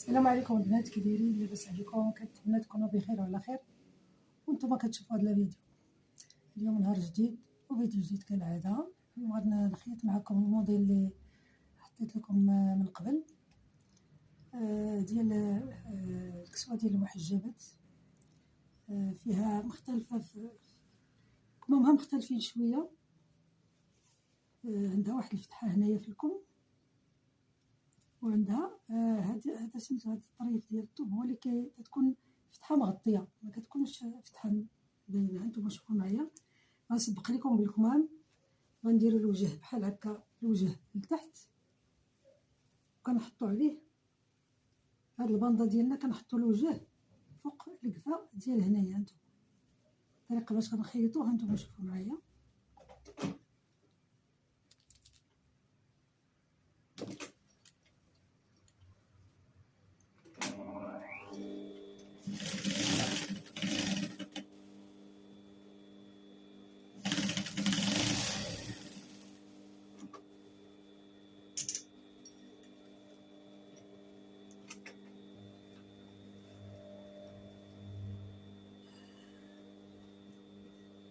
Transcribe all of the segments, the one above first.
السلام عليكم البنات، كي دايرين؟ لاباس عليكم؟ كنتمنى تكونوا بخير وعلى خير وانتم كتشوفوا هذا الفيديو. اليوم نهار جديد وفيديو جديد كالعاده. اليوم غادي نخيط معكم الموديل اللي حطيت لكم من قبل، ديال الكسوه ديال المحجبات. فيها مختلفه، كمامها مختلفين شويه. عندها واحد الفتحه هنايا في الكم، وعندها هذا سميتو هذا الطريف ديال الثوب هو اللي كتكون فتحه مغطيه، ما كتكونش فتحه باينه. هانتوما شوفوا معايا، غنسبق لكم بالكمام. غنديروا الوجه بحال هكا، الوجه لتحت، وكنحطوا عليه هاد الباندا ديالنا، كنحطوا الوجه فوق القفا ديال هنايا. هانتوما الطريقه باش غنخيطوه، هانتوما شوفوا معايا.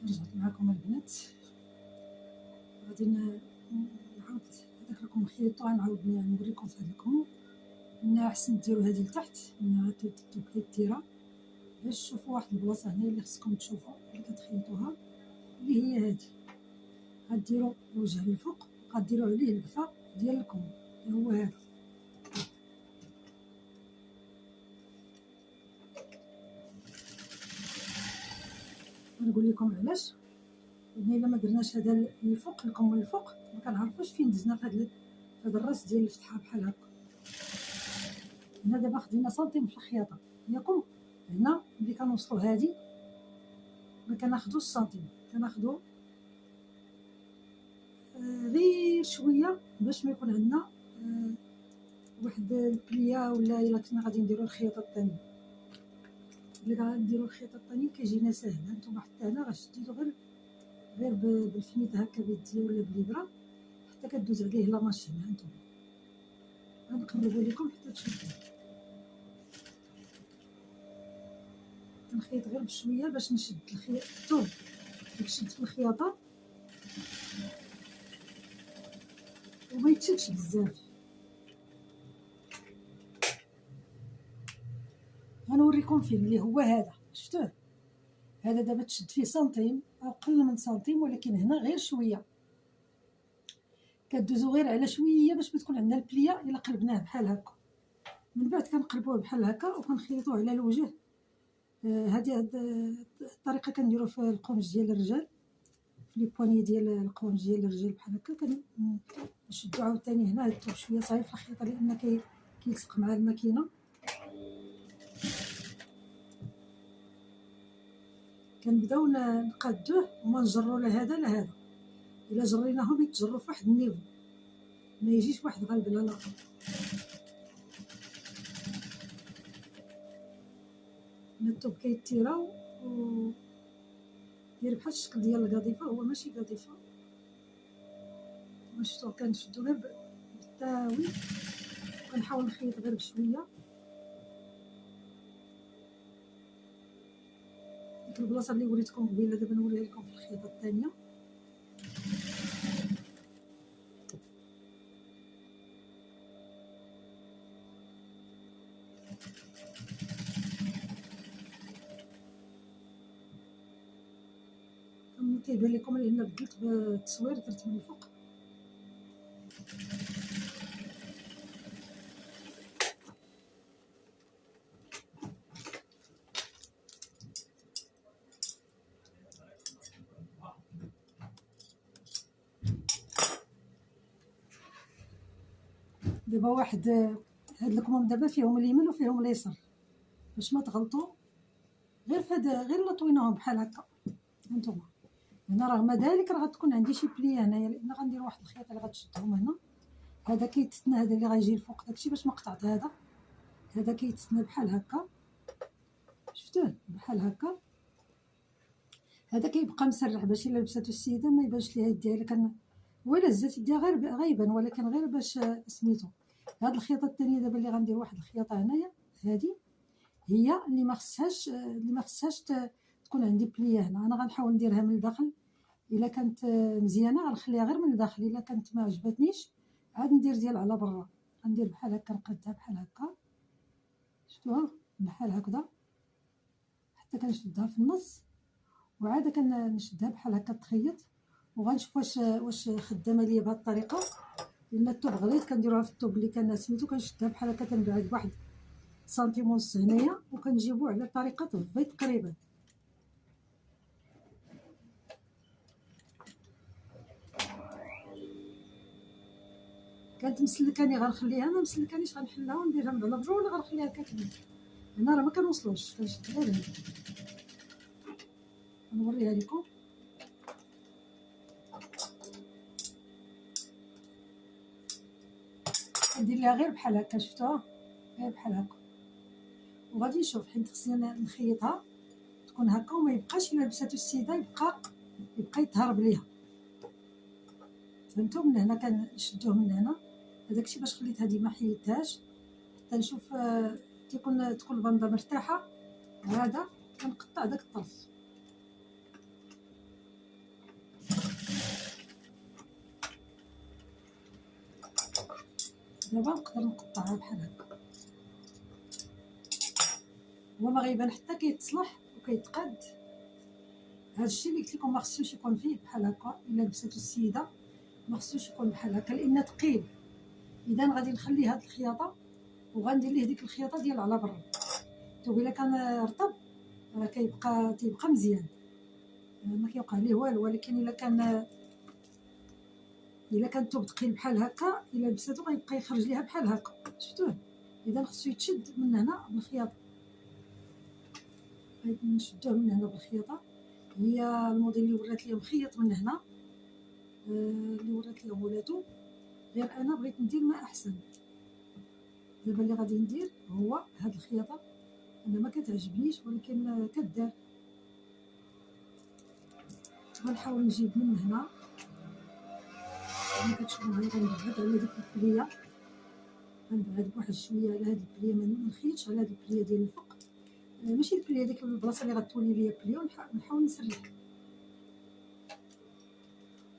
رجعت معكم البنات، غادي نعاود هذاك راكم نخيطو، غنعاود نوريكم في هذا الكم. من احسن ديروا هذه لتحت، من كيديرها باش تشوفوا واحد البلاصه هنا اللي خصكم تشوفوا اللي كتخيطوها، اللي هي هذه. غديروا الوجه للفوق، غديروا عليه القفا ديال الكم، هو هذا. غنقول لكم علاش. لان الا ما درناش هذا الفوق، الكم الفوق، ما كنعرفوش فين دزنا في هذا الراس ديال الفتحه بحال هكا. هنا دابا خدينا سنتيم في الخياطه ياكم. هنا ملي كنوصلوا هذه ما كناخذوش سنتيم، كناخذوا غير شويه باش ما يكون عندنا واحد البليه. ولا الا كنا غادي نديروا الخياطه الثانيه، اللي غنديروا الخياطه الثانيه كيجينا ساهل. هانتوما حتى هنا غتشديو غير بالفنيت هكا بيديه ولا بالابره، حتى كدوز عليه لا ماشين. هانتوما غنقربوا لكم حتى تشوفوا. كنخيط غير بشويه باش نشد الثوب يشد في الخياطه وما يتشدش بزاف. غنوريكم فين اللي هو هذا، شفتوه؟ هذا دابا تشد فيه سنتيم او قل من سنتيم، ولكن هنا غير شويه. كدوزو غير على شويه باش ما تكون عندنا البليه. الا قلبناه بحال هكا، من بعد كنقلبوه بحال هكا وكنخيطوه على الوجه. هذه الطريقه كنديرو في القماش ديال الرجال، في لي بواني ديال القماش ديال الرجال بحال هكا. كنشدو عاوتاني هنا الثوب شويه صعيب في الخياطه لان كيلصق مع الماكينه. كنبداو نقادوه وما نجرو لا هذا لا هذا. الا جريناهم يتجروا في واحد النيفو، ما يجيش واحد غالب على الاخر. الثوب كيتيرا و داير بحال الشكل ديال القاضيفه، هو ماشي قاضيفه. شفتو كنشدو غير بالتاوي، كنحاول نخيط غير بشويه. ديك البلاصه اللي وريتكم قبيله دابا نوريها لكم في الخيطه الثانيه. كيبان لكم لان بدلت بالتصوير، درت من الفوق. دابا واحد هاد الكمام دابا فيهم اليمين وفيهم اليسار، باش ما تغلطوا غير في هذا، غير لطويناهم بحال هكا. هانتوما هنا رغم ذلك راه غتكون عندي شي بليه هنايا، لان غندير واحد الخيط اللي غتشدهم هنا. هذا كيتسنى، هذا اللي غيجي الفوق داكشي باش ما قطعت هذا كيتسنى بحال هكا. شفتوه بحال هكا. هذا كيبقى مسرح باش الا لبساتو السيده ما يبانش ليها يديها. الا كان ولا زات يديها غير غيبان، ولكن غير باش سميتو. هاد الخياطه الثانيه دابا اللي غندير واحد الخياطه هنايا، هذه هي اللي ما خصهاش تكون عندي بليه هنا. انا غنحاول نديرها من الداخل، الا كانت مزيانه غنخليها غير من الداخل، الا كانت ما عجبتنيش عاد ندير ديال على برا. غندير بحال هكا، نقادها بحال هكا، شفتوها بحال هكذا حتى كنشدها في النص، وعاد كنشدها بحال هكا تخيط، وغنشوف واش خدامه ليا بهذه الطريقه. لان الثوب غليظ كنديروها في الثوب اللي كان سميتو، كنشدها بحال هكا، كنبعد بواحد سنتيم ونص هنايا، وكنجيبو على طريقه الفي تقريبا. كانت مسلكاني غنخليها، ما مسلكانيش غنحلها ونديرها من على برا، ولا غنخليها كتبدا. هنا راه ما كنوصلوش، كنشد غير هنا. نوريها لكم. ندير ليها غير بحال هكا، شفتوها غير بحال هكا. وغادي نشوف حيت خصني نخيطها تكون هكا، وما يبقاش الا لبساتو السيده يبقى يتهرب ليها. فهمتوا؟ من هنا كنشدوه من هنا، هذاك الشيء باش خليت هذه ما حيدتهاش حتى نشوف تكون البنده مرتاحه. هذا كنقطع داك الطرف. دابا نقدر نقطعها بحال هكا، هو ما غيبان حتى كيتصلح وكيتقاد. هذا الشيء اللي قلت لكم ما خصوش يكون فيه بحال هكا، الا لبساتو السيده ما خصوش يكون بحال هكا لان ثقيل. اذا غادي نخلي هاد الخياطه وغندير ليه ديك الخياطه ديال على برا. الثوب الا كان رطب راه تيبقى مزيان، ما كيوقع ليه والو. ولكن الا كان الثوب ثقيل بحال هكا، الا لبساتو غيبقى يخرج ليها بحال هكا، شفتوه؟ اذا خصو يتشد من هنا بالخياطه. نشدوه من هنا بالخياطه. هي الموديل اللي ورات لي مخيط من هنا، اللي ورات لي ولاتو، غير انا بغيت ندير ما احسن. دابا اللي غادي ندير هو هاد الخياطه، انا ما كتعجبنيش ولكن كدار. غنحاول نجيب من هنا، كما كتشوفوا معايا غنبعد على ديك البليه، غنبعد بواحد شويه على هاد البليه، ما نخيطش على هاد البليه ديال الفوق، ماشي البليه ديك البلاصه اللي غتولي ليا بليه. ونحاول نسرح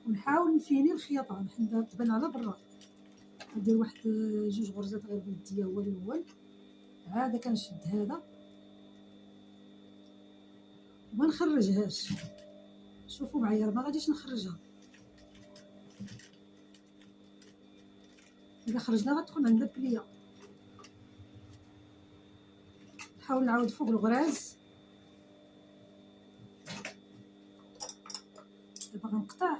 ونحاول نفيني الخياطه حتى تبان على برا. ندير واحد جوج غرزات غير بيديا هو الاول. عاد كنشد هذا وما نخرجهاش. شوفوا معايا ما غاديش نخرجها، اذا خرجنا غتكون عندنا بليه. نحاول نعاود فوق الغراز. دابا غنقطع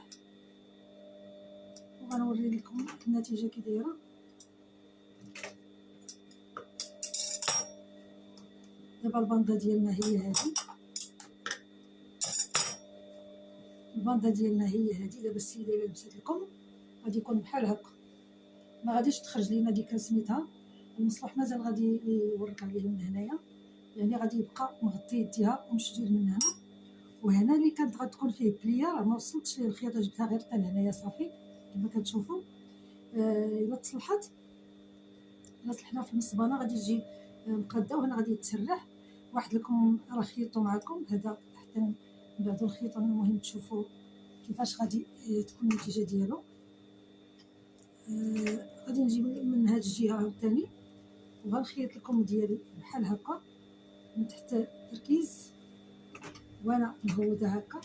وغنوري لكم النتيجه كي دايره. دابا الباندا ديالنا هي هذه، الباندا ديالنا هي هذه. دابا السيده الا لبست الكم غادي يكون بحال هكا، ما غاديش تخرج لينا ديك سميتها. المصلح مازال غادي يورك عليه من هنايا، يعني غادي يبقى مغطي يديها ومشدود من هنا. وهنا اللي كانت غتكون فيه بليه راه ما وصلتش ليه الخياطه، جبتها غير حتى لهنايا صافي كما كتشوفوا. الا تصلحت، الا صلحنا في المصبانه غادي تجي مقاده، وهنا غادي تسرح. واحد لكم راه خيطو معكم هذا حتى من بعد الخيط. المهم تشوفوا كيفاش غادي تكون النتيجه ديالو. غادي نجيب من هاد الجهه عاوتاني وغنخيط لكم ديالي بحال هكا من تحت تركيز، وانا مهوده هكا.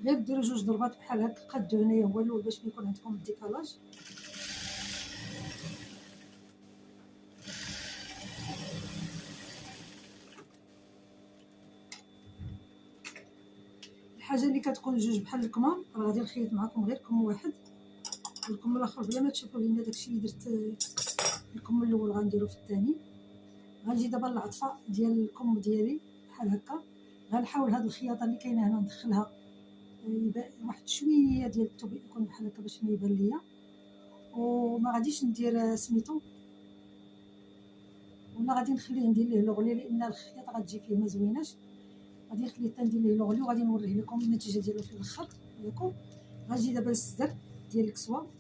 غير ديروا جوج ضربات بحال هكا، قادو هنايا هو الاول باش ما يكون عندكم الديكالاج. الحاجه اللي كتكون جوج بحال الكمام راه غادي نخيط معكم غير كم واحد، الكم الاخر بلا ما تشوفوا، لان داكشي اللي درت الكم الاول غنديرو في الثاني. غنجي دابا العطفه ديال الكم ديالي بحال هكا. غنحاول هاد الخياطه اللي كاينه هنا ندخلها واحد شويه ديال الثوب يكون بحال هكا باش ما يبان ليا، وما غاديش ندير سميتو، ولا غادي نخليه ندير ليه لوغلي لان الخياطه غتجي فيه ما زويناش. غادي نخليه حتى ندير ليه لوغلي وغادي نوريه لكم النتيجه ديالو في الاخر ياكم. غنجي دابا للصدر ديال الكسوه،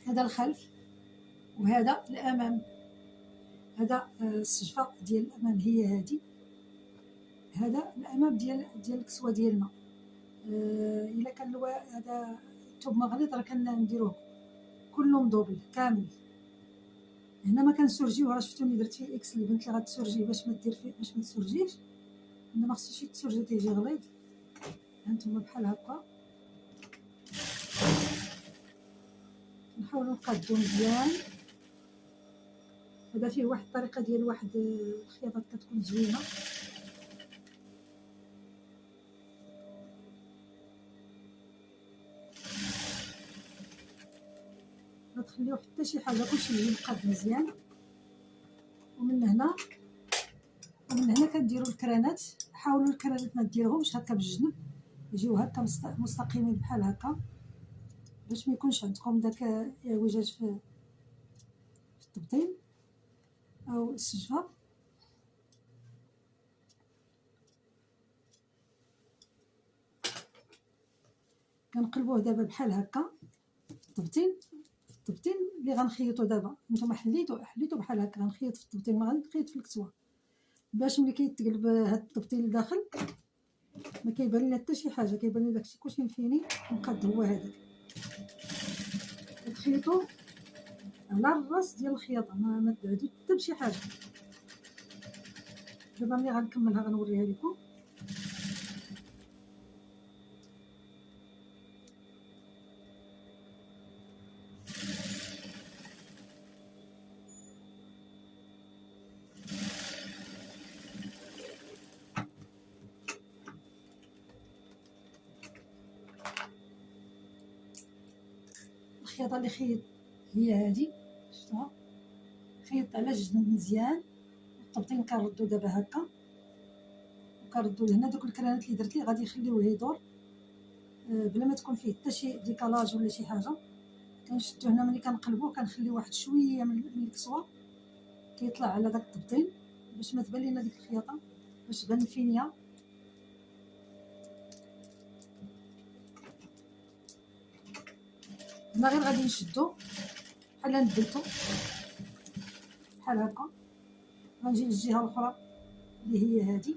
هذا الخلف وهذا الامام، هذا السجفه ديال الامام هي هذه، هذا الامام ديال الكسوه ديالنا. الا كان هذا ثوب مغليظ راه كنديروه كله مدوبل كامل. هنا ما كنسرجيوه، راه شفتوني درت فيه اكس للبنت اللي غتسرجيه باش ما دير فيه باش ما تسرجيش. هنا ما خصوش يتسرجي تيجي غليظ. هانتوما بحال هكا نحاولوا نقادو مزيان. هذا فيه واحد الطريقه ديال واحد الخياطات كتكون زوينه. ما تخليو حتى شي حاجه، كلشي يجي مقاد مزيان. ومن هنا كنديروا الكرانات. حاولوا الكرانات ما ديروهمش هكا بالجنب، يجيو هكا مستقيمين بحال هكا باش ما يكونش عندكم داك اعوجاج في التبطين او السجفه. كنقلبوه دابا بحال هكا في التبطين اللي غنخيطو دابا. نتوما حليتو بحال هكا، غنخيط في التبطين ما غنخيط في الكسوه باش ملي كيتقلب هاد التبطين لداخل ما كيبان لنا حتى شي حاجه، كيبان لنا داكشي كلشي مفيني مقاد هو هذاك. كتخيطو على الراس ديال الخياطه، ما تبعدو حتى بشي حاجه. دابا ملي غنكملها غنوريها لكم. الخياطه اللي خيط هي هذه، شفتوها خيط على الجنب مزيان. التبطين كنردو دابا هكا وكنردو لهنا. دوك الكرانات اللي درت ليه غادي نخليوه يدور بلا ما تكون فيه حتى شي ديكالاج ولا شي حاجه. كنشدو هنا ملي كنقلبوه كنخليو واحد شويه من الكسوه كيطلع على داك التبطين باش ما تبان لينا ديك الخياطه، باش تبان فينيه. هنا غير غادي نشدو بحال نبلتو بحال هكا. غنجي للجهه الاخرى اللي هي هذه،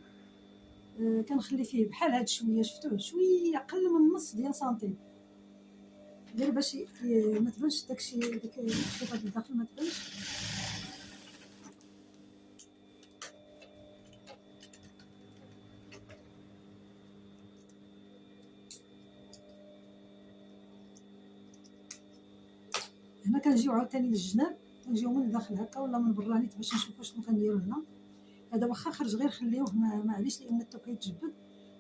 كنخلي فيه بحال هاد شويه، شفتوه شويه اقل من نص ديال سنتيم غير باش ما تبانش داكشي ديك الخيطه الداخل ما تبانش. هنا كنجيو عاوتاني للجناب، كنجيو من الداخل هكا ولا من برا نيت باش نشوفوا شنو كنديرو هنا. هذا واخا خرج غير خليوه معليش لان الثوب كيتجبد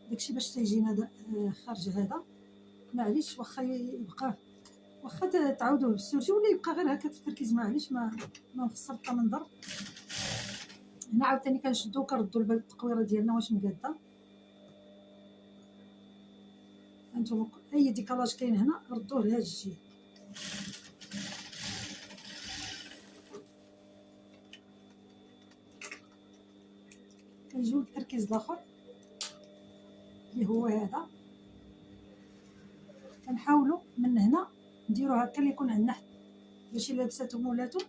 داكشي باش تيجينا خارج هذا. معليش واخا يبقى، واخا تعاودوه بالسرجي ولا يبقى غير هكا في التركيز، معليش ما نخسر حتى منظر. هنا عاوتاني كنشدو وكنردو البال التقويره ديالنا واش مقاده. هانتوما اي ديكالاج كاين هنا ردوه لهاد الجهه. كنجيو للتركيز الاخر اللي هو هذا. كنحاولوا من هنا نديرو هكا اللي يكون عندنا باش الا لبساتو مولاتو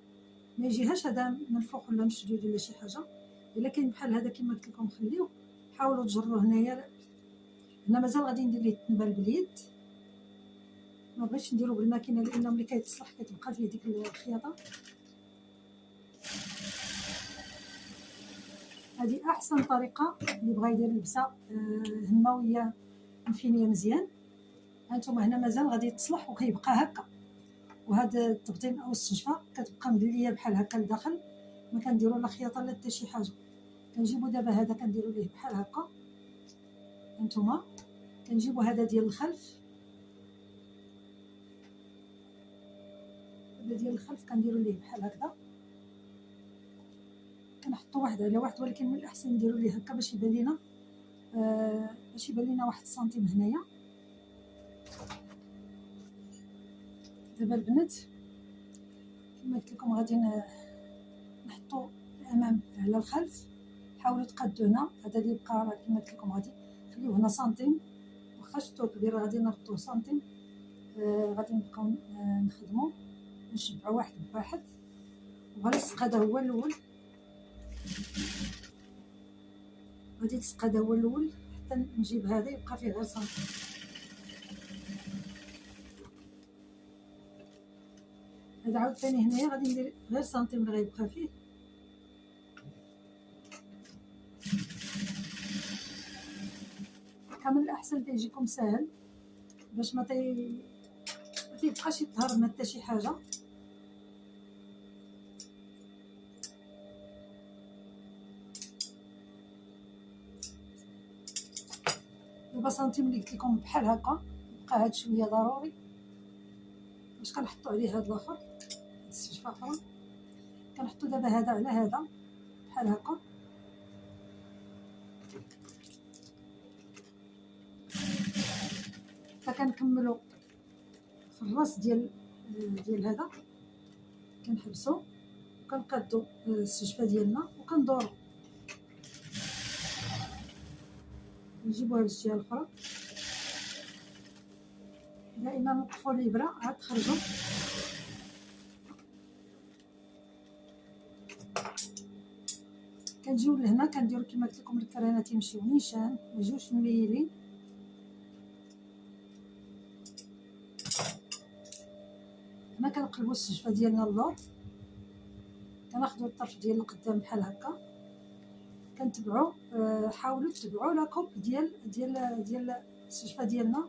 ما يجيهاش هذا من الفوق ولا مشدود ولا شي حاجه. الا كاين بحال هذا كما قلت لكم خليوه. حاولوا تجروه هنايا. هنا مازال غادي ندير ليه التنبال باليد، ما بغيتش نديرو بالماكينه لان ملي كيتصلح كتبقى فيه ديك الخياطه. هذه احسن طريقه اللي بغى يدير لبسه هماويه مفينيه مزيان. هانتوما هنا مازال غادي يتصلح وكيبقى هكا، وهذا التبطين او السجفه كتبقى مدليه بحال هكا لداخل، ما كنديرو لا خياطه لا حتى شي حاجه. كنجيبو دابا هذا كنديرو ليه بحال هكا. هانتوما كنجيبو هذا ديال الخلف، هذا ديال الخلف كنديرو ليه بحال هكذا. كنحطو واحد على واحد، ولكن من الاحسن نديرو ليه هكا باش يبان لينا واحد سنتيم هنايا. دابا البنات كما قلت لكم غادي نحطو الامام على الخلف حاولوا تقادوا هنا. هذا اللي بقى راه كما قلت لكم غادي نخليوه هنا سنتيم، واخا شفتوه كبير غادي نربطوه سنتيم. غادي نبقاو نخدمو نشبعو واحد بواحد. وغنلصق هذا هو الاول، غادي نلصق هذا هو الاول حتى نجيب هذا يبقى فيه غير سنتيم. هذا عاوتاني هنايا غادي ندير غير سنتيم اللي غيبقى فيه. كامل الاحسن تيجيكم ساهل باش ما تيبقاش يظهر لنا حتى شي حاجه. دابا سنتيم اللي قلت لكم بحال هكا بقى هاد شويه ضروري باش كنحطوا عليه هاد الاخر السجفه اخرى. كنحطوا دابا هذا على هذا بحال هكا. فكنكملوا في الراس ديال هذا، كنحبسوا وكنقادوا السجفه ديالنا وكندوروا نجيبوها للجهه الاخرى. دائما نوقفوا الابره عاد تخرجوا. كنجيو لهنا كنديروا كما قلت لكم الكرانات يمشيو نيشان ما يجوش مميلين. هنا كنقلبوا السجفه ديالنا اللور، كناخذوا الطرف ديال القدام بحال هكا. كنتبعوا حاولوا تتبعوا لا كوب ديال السجفه ديالنا،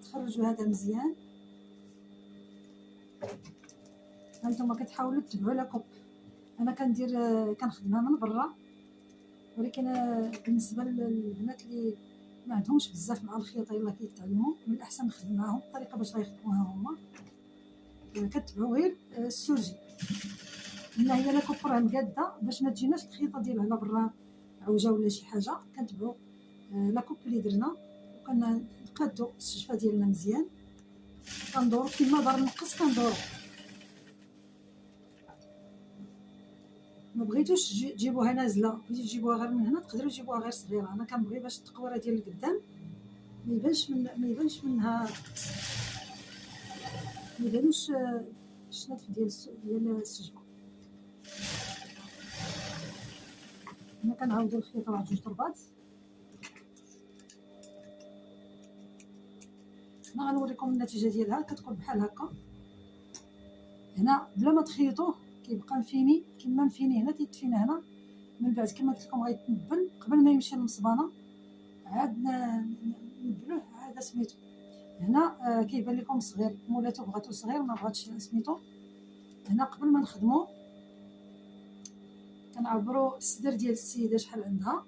تخرجوا هذا مزيان. هانتوما كتحاولوا تتبعوا لا كوب. انا كندير كنخدمها من برا، ولكن بالنسبه للبنات اللي ما عندهمش بزاف مع الخياطه يلاه كيتعلموا، من الاحسن نخدم معاهم الطريقه باش غيخدموها هما. كتبعوا غير السورجي. هنا هي لا كوب راه مقاده باش ما تجيناش الخيطه ديالها لا برا عوجه ولا شي حاجه. كنتبعوا لا كوب اللي درنا وكنقادوا السجفه ديالنا مزيان. كندورو كيما دار النقص كندورو. ما بغيتوش تجيبوها نازله، بغيتو تجيبوها غير من هنا تقدروا تجيبوها غير صغيره. انا كنبغي باش التقويره ديال القدام ما يبانش منها، ما يبانوش الشنف ديال السجفه. هنا كنعاودوا الخياطه واحد 2 ضربات. هنا غنوريكم النتيجه ديالها، كتكون بحال هكا. هنا بلا ما تخيطوه كيبقى مفيني كما مفيني هنا تيتفينا هنا. من بعد كما قلت لكم غيتنبل قبل ما يمشي للمصبانه عاد نبلوه عاد سميتو. هنا كيبان لكم صغير، مولاتو بغاتو صغير ما بغاتش سميتو. هنا قبل ما نخدمو كنعبروا الصدر ديال السيده شحال عندها،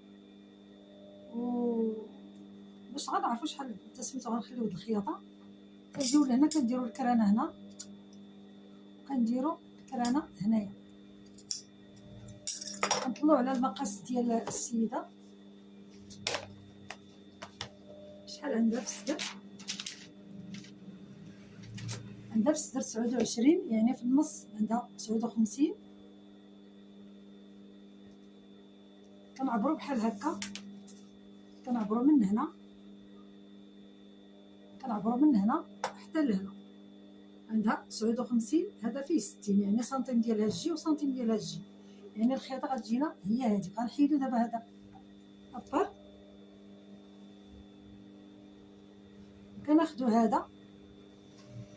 و باش غنعرفوا شحال سميتو غنخليو هاد الخياطه. كنجيو لهنا كنديروا الكرانه هنا وكنديروا الكرانه هنايا. كنطلعوا على المقاس ديال السيده شحال عندها في الصدر. عندها في الصدر 29، يعني في النص عندها 59. كنعبروا بحال هكا، كنعبروا من هنا، كنعبروا من هنا حتى لهنا عندها 59. هذا فيه 60، يعني سنتيم ديالها الجي وسنتيم ديالها الجي، يعني الخياطه غتجينا هي هذه. غنحيدو دابا هذا الطر، كناخدو هذا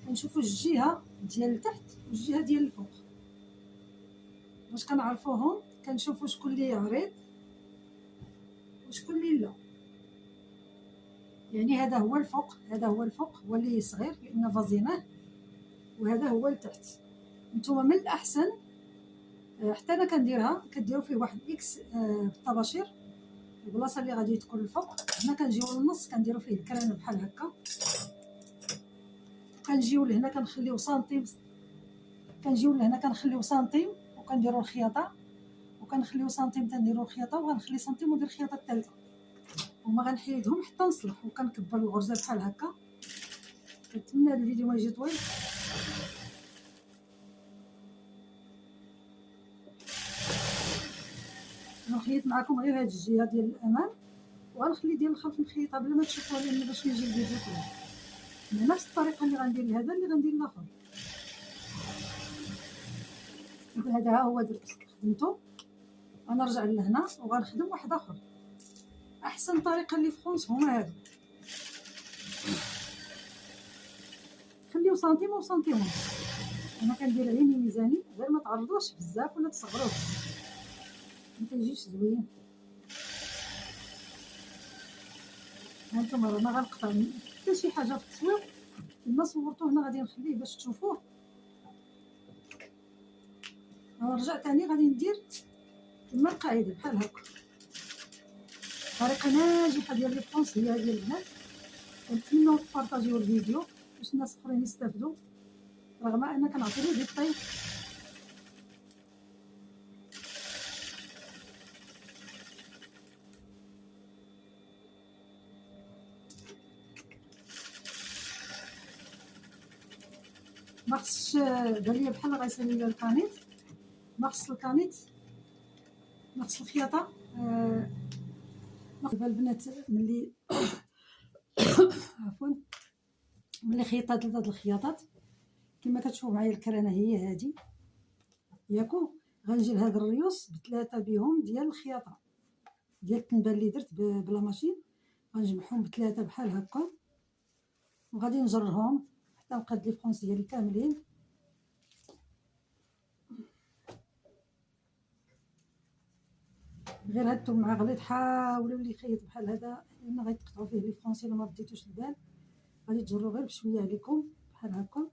كنشوفو الجهه ديال التحت والجهه ديال الفوق باش كنعرفوهم. كنشوفو شكون اللي عريض وشكون اللي لا. يعني هذا هو الفوق، هذا هو الفوق هو اللي صغير لان فازيناه، وهذا هو التحت. نتوما من الاحسن حتى انا كنديرها كديروا فيه واحد اكس بالطباشير البلاصه اللي غادي تكون الفوق. هنا كنجيو للنص كنديروا فيه الكرانه بحال هكا، كنجيو لهنا كنخليو سنتيم، كنجيو لهنا كنخليو سنتيم وكنديروا الخياطه، وكنخليو سنتيم تنديروا الخياطه، وغنخلي سنتيم وندير الخياطه الثالثه، وما غنحيدهم حتى نصلح. وكنكبر الغرزه بحال هكا. كنتمنى هذا الفيديو ما يجي طويل. غنخيط معكم غير هاد الجهه ديال الامام، وغنخلي ديال الخلف نخيطها بلا ما تشوفوها لان باش يجي الفيديو طويل. نفس الطريقه اللي غندير لهذا اللي غندير لاخر. هذا ها هو درت خدمته، غنرجع لهنا وغنخدم واحد اخر. احسن طريقه اللي في فرنسا هما هادو، خليو سنتيم وسنتيم ونص. انا كندير عيني ميزاني غير ما تعرضوش بزاف ولا تصغروه، ما كيجيش زوين. هانتوما راه ما غنقطع حتى شي حاجه في التصوير، كما صورتو هنا غادي نخليه باش تشوفوه. غنرجع تاني غادي ندير كما القاعده بحال هكا. طريقه ناجحه ديال لي فرونس هي هذه البنات. كنتمنوا تبارطاجيو الفيديو باش الناس اخرين يستافدوا، رغم ان كنعطي ليه ديطاي. ما خصش بان ليا بحال غيسالي ليا الكانيط، ما خص الكانيط، ما خص الخياطه. دابا البنات ملي عفوا ملي خيطات هاد الخياطات كما كتشوفوا معايا الكرانه هي هادي ياكو. غنجي لهاد الريوس بثلاثه بهم ديال الخياطه ديال التنبال اللي درت بلا ماشين، غنجمعهم بثلاثه بحال هكا وغادي نجرهم حتى نقاد لي فرونس ديالي كاملين. غير هادو مع غليظ حاولوا اللي يخيط بحال هذا لان غيتقطعوا فيه لي فرونسي الا ما رديتوش البال. غادي تجروا غير بشويه عليكم بحال هكا.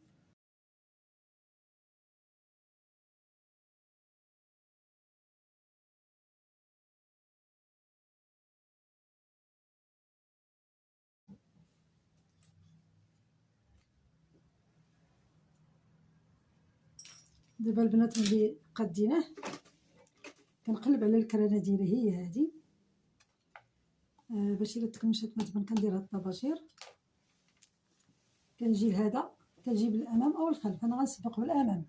دابا البنات ملي قادينه كنقلب على الكرانه ديالي هي هادي باش الا تكمشات ما تبان. كندير هاد الطباشير، كنجي لهذا كنجيب الامام او الخلف. انا غنسبق بالامام.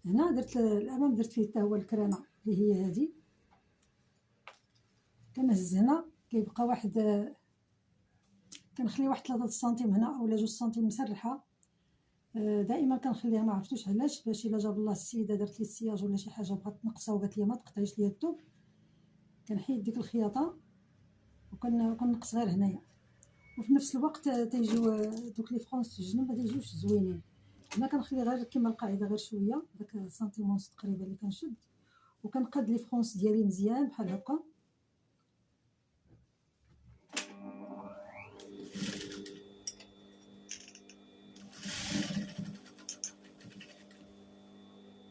هنا درت الامام درت فيه حتى هو الكرانه اللي هي هادي. كنهز هنا كيبقى واحد، كنخلي واحد 3 سنتيم هنا اولا 2 سنتيم مسرحه. دائما كنخليها، ما عرفتوش علاش، باش الا جاب الله السيده درت لي السياج ولا شي حاجه بغات تنقصها وقالت لي ما تقطعيش ليا الثوب، كنحيد ديك الخياطه وكنقص غير هنايا. وفي نفس الوقت تيجيو دوك لي فرونس في الجنب ما تيجيوش زوينين. هنا كنخلي غير كما القاعده غير شويه داك سنتيم ونص تقريبا اللي كنشد، وكنقاد لي فرونس ديالي مزيان بحال هكا.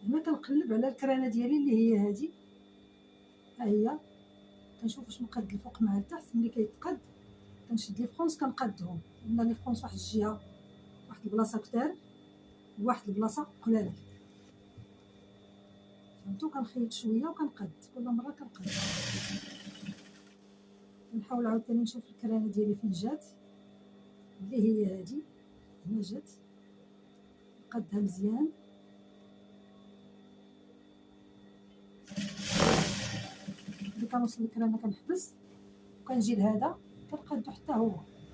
هنا كنقلب على الكرانه ديالي اللي هي هادي، ها هي. كنشوف واش مقاد الفوق مع التحت. ملي كيتقاد كنشد لي فرونس كنقادهم، لان لي فرونس واحد الجهه واحد البلاصه كتار وواحد البلاصه قلال. فهمتوا؟ كنخيط شويه وكنقاد كل مره كنقاد. كنحاول عاوتاني نشوف الكرانه ديالي فين جات اللي هي هادي. هنا جات نقادها مزيان. ملي كنوصل للكرانه كنحبس وكنجي لهذا كنقادو حتى هو.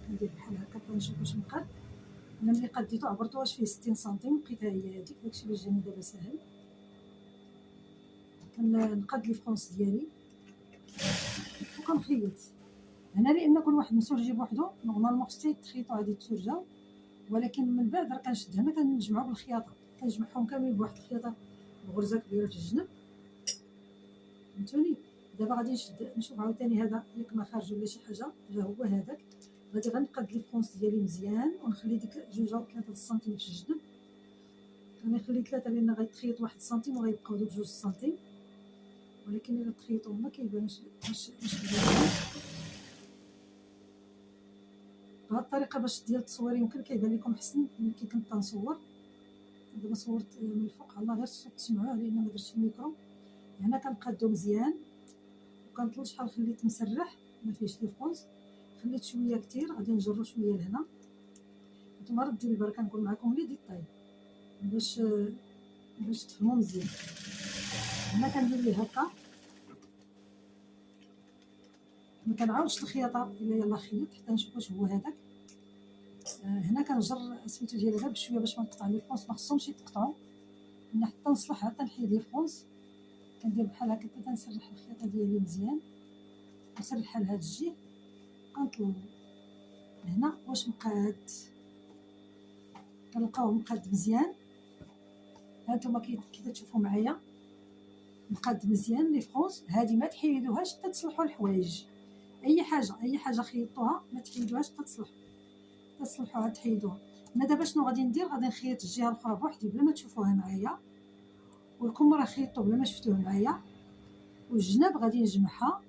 كندير بحال هكا كنشوف واش مقاد. انا ملي قديتو عبرتو واش فيه 60 سنتيم لقيتها هي هاديك. داكشي باش جاني دابا ساهل. كنقاد لي فرونس ديالي وكنخيط هنا، لان كل واحد مسورجي بوحدو. نورمالمون خصني تخيطوا هذه التسرجه، ولكن من بعد راه كنشد هنا كنجمعو بالخياطه. كنجمعهم كاملين بواحد الخياطه بغرزه كبيره في الجنب. فهمتوني؟ دابا غادي نشوف عاوتاني هذا ياك ما خارج ولا شي حاجه. هو هذاك غادي غنقاد لي فرونس ديالي مزيان ونخلي ديك 2 أو 3 سنتيم في الجنب. غنخلي 3 لان غيتخيط 1 سنتيم وغيبقاو دوك 2 سنتيم، ولكن الا تخيطوا ما كيبانش واش بهاد الطريقه باش ديال التصوير يمكن كيبان لكم حسن ملي كنت تنصور. دابا صورت من الفوق الله غير الصوت تسمعوه لان ما درتش الميكرو. هنا كنقادو مزيان وكنطلب شحال خليت مسرح ما فيهش لي فرونس. خليت شويه كتير غادي نجرو شويه لهنا. نتوما ردي البركه نقول معكم لي ديطاي. باش تفهموا مزيان. هنا كندير ليه هكا، ما كنعاودش الخياطه الا يلاه خيط حتى نشوف واش هو هذاك. هنا كنجر سميتو ديال غير بشويه باش ما نقطع لي فرونس، ما خصهمش يتقطعوا، من حتى نصلحها حتى نحيد لي فرونس. كندير بحال هكا حتى نسرح الخياطه ديالي مزيان، نسرحها لهاد الجهه، كنطلب هنا واش مقاد، كنلقاوه مقاد مزيان. هانتوما كي تشوفوا معايا مقاد مزيان لي فرونس. هادي ما تحيدوهاش حتى تصلحوا الحوايج، اي حاجه خيطوها ما تحيدوهاش حتى تصلحوها تحيدوها. انا دابا شنو غادي ندير، غادي نخيط الجهه الاخرى بوحدي بلا ما تشوفوها معايا، والكم راه خيطوا بلا ما شفتوه معايا، والجناب غادي نجمعها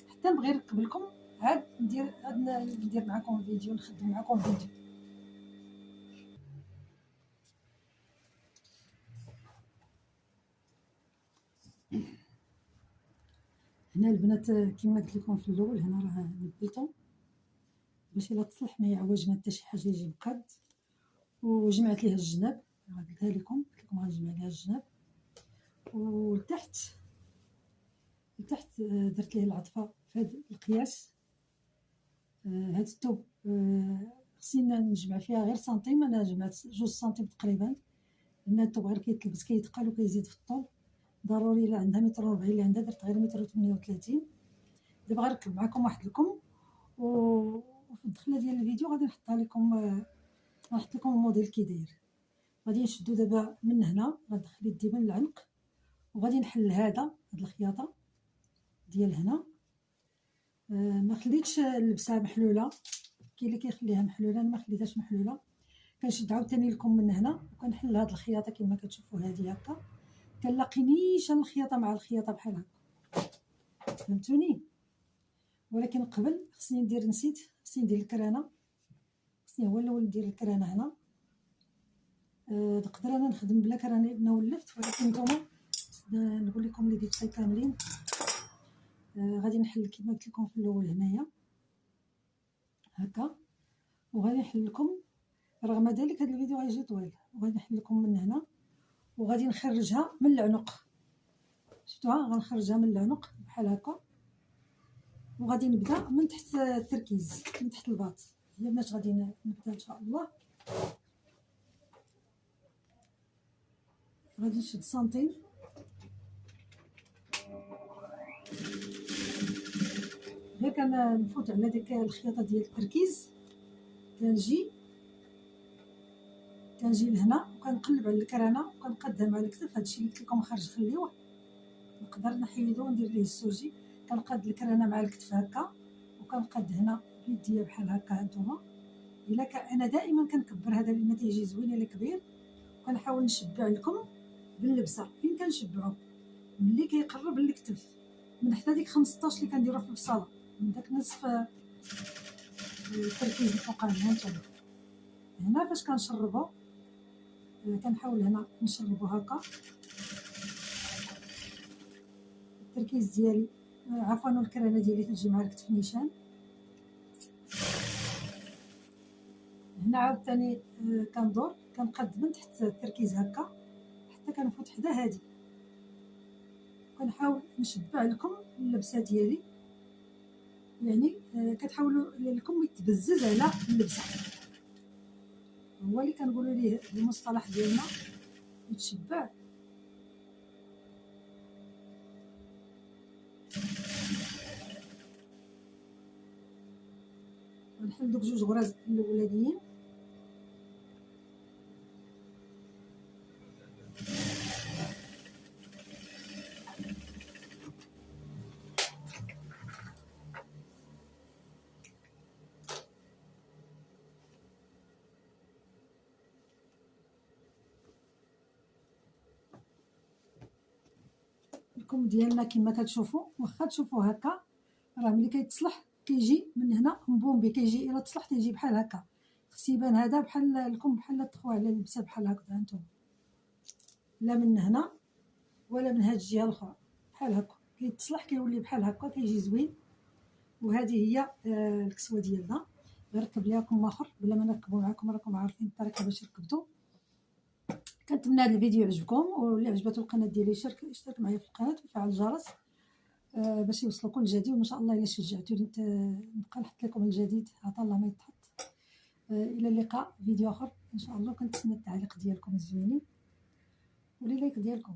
حتى نبغي نركب لكم. عاد ندير معكم فيديو، نخدم معكم فيديو. هنا البنات كما قلت لكم في الاول، هنا راه نبلتو باش الا تصلح ما يعوج ما حتى شي حاجه يجي مقاد. وجمعت ليه الجناب، قلتها لكم غنجمع ليها الجناب. ولتحت درت ليه العطفه في هذا القياس. هاد الثوب خصني نجمع فيها غير سنتيم، انا جمعت 2 سنتيم تقريبا، لان الثوب غير كيتلبس كيتقال وكيزيد في الطول. ضروري الا عندها 140 متر اللي عندها درت غير 138 متر. دابا غنركب معكم واحد الكم، وفي الدخله ديال الفيديو غادي نحطها لكم، غنحط لكم الموديل كي داير. غادي نشدو دابا من هنا، غندخل يدي من العنق وغادي نحل هاد الخياطه ديال هنا. ما خليتش اللبسه محلوله، كاين اللي كيخليها محلوله، انا ما خليتهاش محلوله. كنشد عاوتاني لكم من هنا وكنحل هاد الخياطه كما كتشوفوا هادي هكا، كنلاقي نيشان الخياطه مع الخياطه بحال هكا، فهمتوني؟ ولكن قبل خصني ندير، خصني ندير الكرانه، خصني هو الاول ندير الكرانه هنا. نقدر انا نخدم بلا كرانه ولفت، ولكن نتوما نقول لكم لي ديتاي كاملين. غادي نحل كما قلت لكم في الاول هنايا هكا، وغادي نحل لكم. رغم ذلك هذا الفيديو غيجي طويل، وغادي نحل لكم من هنا وغادي نخرجها من العنق. شفتوها؟ غنخرجها من العنق بحال هكا، وغادي نبدا من تحت التركيز، من تحت الباط. هي بنات غادي نبدا ان شاء الله. غادي نشد سنتيم، غير كنفوت على ديك الخياطه ديال التركيز. كنجي لهنا وكنقلب على الكرانه وكنقادها مع الكتف. هادشي اللي قلت لكم خرج خليوه، نقدر نحيدو وندير ليه السوجي. كنقاد الكرانه مع الكتف هكا، وكنقاد هنا بيديا بحال هكا. هانتوما الا انا دائما كنكبر هذا لان تيجي زوين الا كبير، وكنحاول نشبع لكم باللبسه. فين كنشبعو؟ ملي كيقرب للكتف، من حتى ديك 15 اللي كنديرو في البصاله، من داك نصف التركيز الفوقاني. هانتوما هنا فاش كنشربو، كنحاول هنا نشربو هكا التركيز ديالي، عفوا الكرانه ديالي تجي مع الكتف نيشان. هنا عاوتاني كندور كنقاد من تحت التركيز هكا حتى كنفوت حدا هادي، كنحاول نشبع لكم اللبسه ديالي. يعني كتحاولوا الكم يتبزز على اللبسه، هو اللي كنقولوا ليه المصطلح ديالنا يتشبع. غنحل دوك 2 غراز الاولانيين. الكم ديالنا كما كتشوفوا، واخا تشوفوا هكا راه ملي كيتصلح كيجي من هنا مبومبي، كيجي الا تصلح تيجي بحال هكا. خص يبان هذا بحال الكم بحال تخوا على اللبسه بحال هكا. هانتوما لا من هنا ولا من هاد الجهه الاخرى، بحال هكا كيتصلح كيولي بحال هكا كيجي زوين. وهذه هي الكسوه ديالنا. غنركب ليكم اخر بلا ما نركبوا معكم، راكم عارفين الطريقه باش ركبتو. كنتمنى هذا الفيديو يعجبكم، واللي عجبته القناه ديالي اشترك معايا في القناه وفعل الجرس باش يوصلوا كل جديد. وان شاء الله الا شجعتوني نبقى نحط لكم الجديد عطا الله ما يتحط. الى اللقاء فيديو اخر ان شاء الله. كنتسنى التعليق ديالكم الزوينين ولي لايك ديالكم.